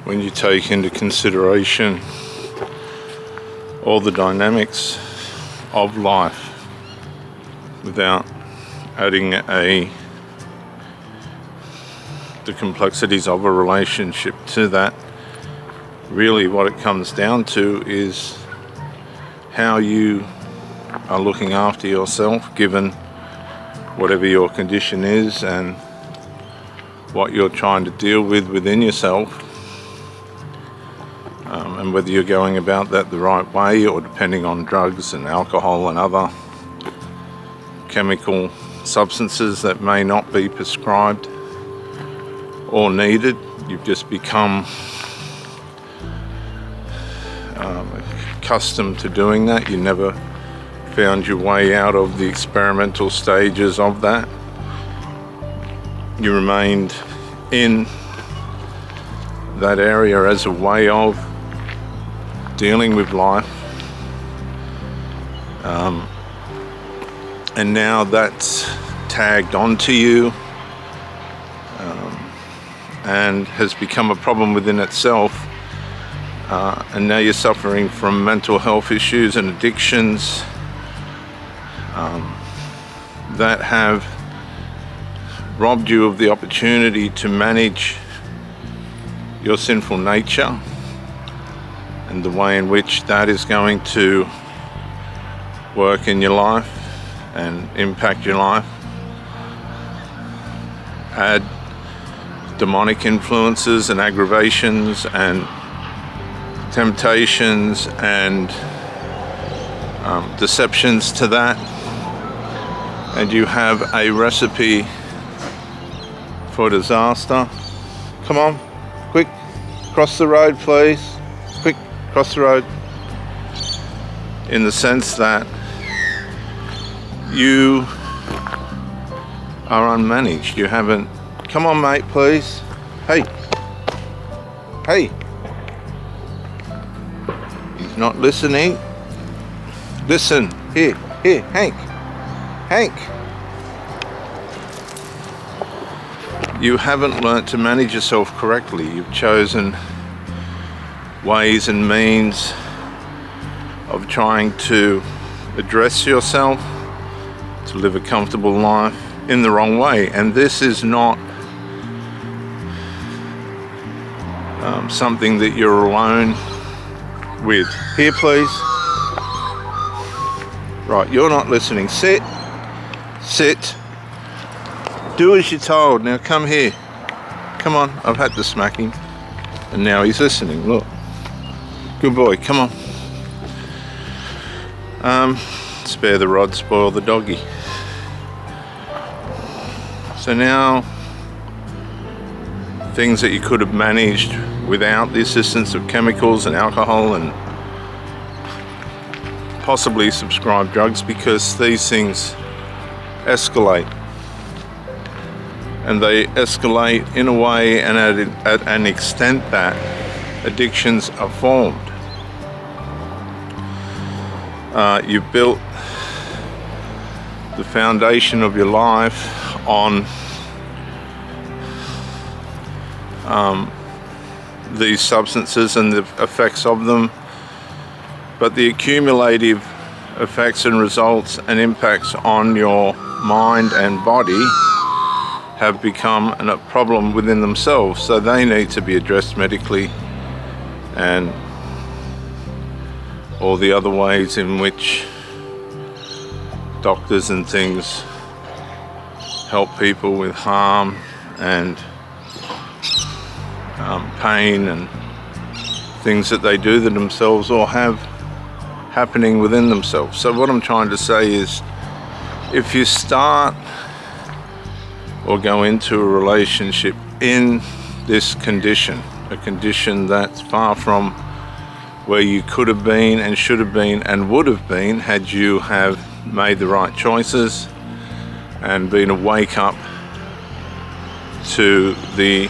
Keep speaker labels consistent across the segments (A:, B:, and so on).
A: when you take into consideration all the dynamics of life without adding the complexities of a relationship to that. Really what it comes down to is how you are looking after yourself, given whatever your condition is and what you're trying to deal with within yourself, and whether you're going about that the right way, or depending on drugs and alcohol and other chemical substances that may not be prescribed or needed. You've just become accustomed to doing that. You never found your way out of the experimental stages of that. You remained in that area as a way of dealing with life, and now that's tagged onto you and has become a problem within itself, and now you're suffering from mental health issues and addictions that have robbed you of the opportunity to manage your sinful nature and the way in which that is going to work in your life and impact your life. Add demonic influences and aggravations and temptations and deceptions to that, and you have a recipe for disaster. Come on, quick, cross the road please, quick, cross the road. In the sense that you are unmanaged. You haven't, come on mate please, hey, he's not listening. Listen, here, Hank, you haven't learnt to manage yourself correctly. You've chosen ways and means of trying to address yourself, to live a comfortable life in the wrong way. And this is not something that you're alone with. Here please. Right, you're not listening. Sit. Do as you're told. Now come here. Come on, I've had to smack him. And now he's listening, look. Good boy, come on. Spare the rod, spoil the doggy. So now, things that you could have managed without the assistance of chemicals and alcohol and possibly subscribed drugs, because these things escalate. And they escalate in a way and at an extent that addictions are formed. You've built the foundation of your life on these substances and the effects of them, but the accumulative effects and results and impacts on your mind and body have become a problem within themselves, so they need to be addressed medically, and all the other ways in which doctors and things help people with harm and pain and things that they do to themselves or have happening within themselves. So what I'm trying to say is, if you start or go into a relationship in this condition, a condition that's far from where you could have been and should have been and would have been had you have made the right choices and been a wake up to the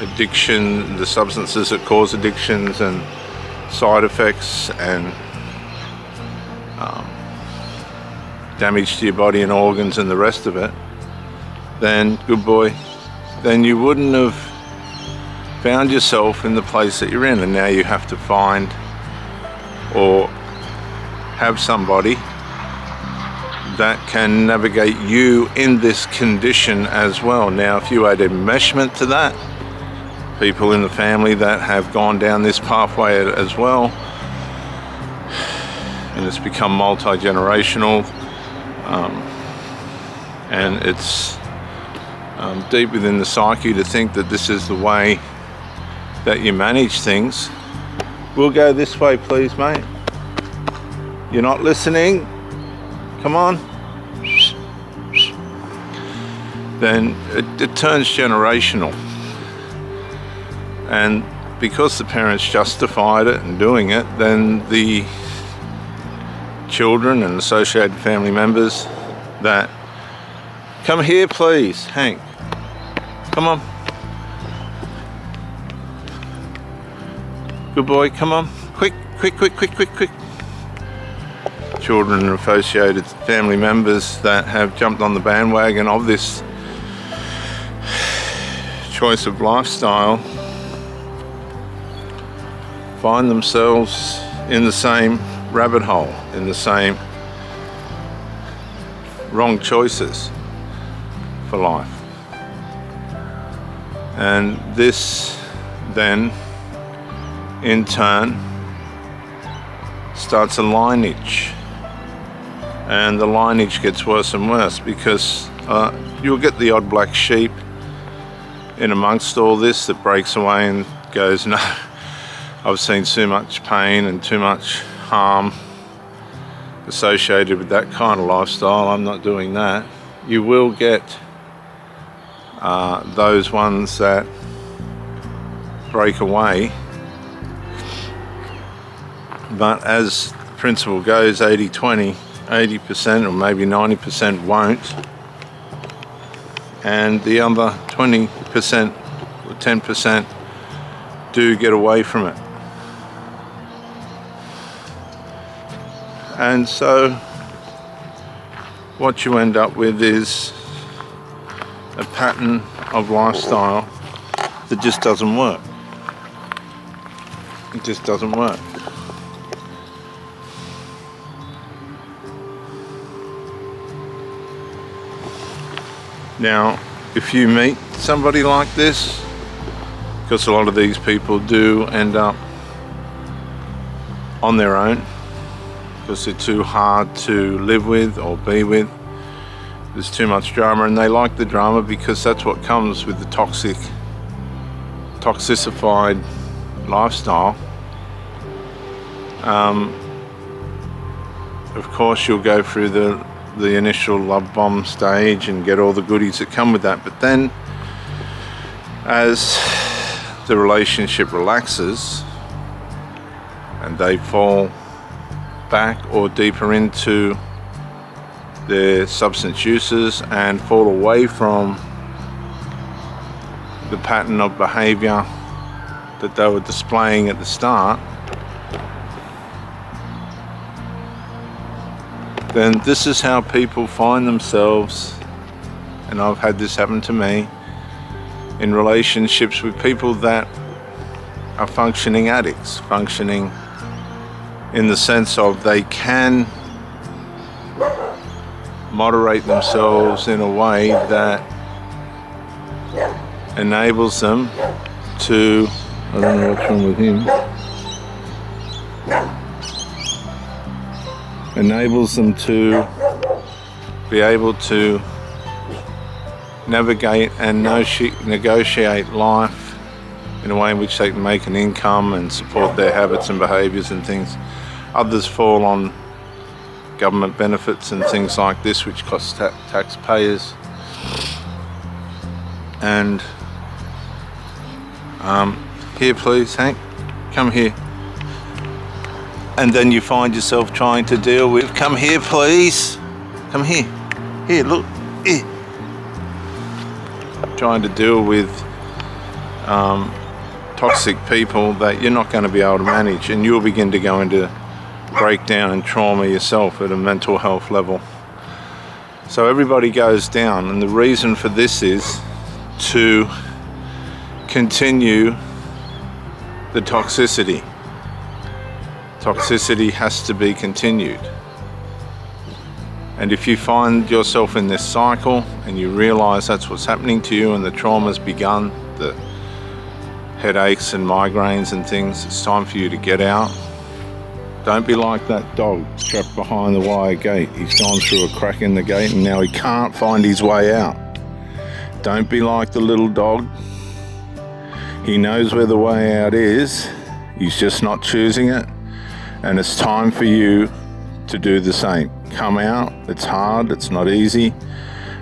A: addiction, the substances that cause addictions and side effects and damage to your body and organs and the rest of it, then good boy, then you wouldn't have found yourself in the place that you're in, and now you have to find or have somebody that can navigate you in this condition as well. Now, if you add enmeshment to that, people in the family that have gone down this pathway as well, and it's become multi-generational, and it's deep within the psyche to think that this is the way that you manage things. We'll go this way, please, mate. You're not listening? Come on. Then it turns generational. And because the parents justified it and doing it, then the children and associated family members that, come here please, Hank, come on, good boy, come on, quick, children and associated family members that have jumped on the bandwagon of this choice of lifestyle find themselves in the same rabbit hole, in the same wrong choices for life. And this then in turn starts a lineage, and the lineage gets worse and worse because you'll get the odd black sheep in amongst all this that breaks away and goes, no, I've seen too much pain and too much harm associated with that kind of lifestyle, I'm not doing that. You will get those ones that break away, but as the principle goes, 80-20, 80% or maybe 90% won't, and the other 20% or 10% do get away from it. And so what you end up with is a pattern of lifestyle that just doesn't work. It just doesn't work. Now, if you meet somebody like this, because a lot of these people do end up on their own, because they're too hard to live with or be with. There's too much drama, and they like the drama because that's what comes with the toxicified lifestyle. Of course, you'll go through the initial love bomb stage and get all the goodies that come with that, but then as the relationship relaxes and they fall back or deeper into their substance uses and fall away from the pattern of behavior that they were displaying at the start, then this is how people find themselves, and I've had this happen to me, in relationships with people that are functioning addicts, functioning in the sense of they can moderate themselves in a way that enables them to, I don't know what's wrong with him, enables them to be able to navigate and negotiate life in a way in which they can make an income and support their habits and behaviours and things. Others fall on government benefits and things like this, which cost taxpayers. And here please, Hank, come here. And then you find yourself trying to deal with, come here please, come here, here, look, here. Trying to deal with toxic people that you're not going to be able to manage, and you'll begin to go into breakdown and trauma yourself at a mental health level. So everybody goes down, and the reason for this is to continue the toxicity. Toxicity has to be continued. And if you find yourself in this cycle and you realize that's what's happening to you and the trauma's begun, the headaches and migraines and things, it's time for you to get out. Don't be like that dog trapped behind the wire gate. He's gone through a crack in the gate and now he can't find his way out. Don't be like the little dog. He knows where the way out is. He's just not choosing it. And it's time for you to do the same. Come out. It's hard. It's not easy.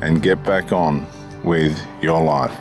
A: And get back on with your life.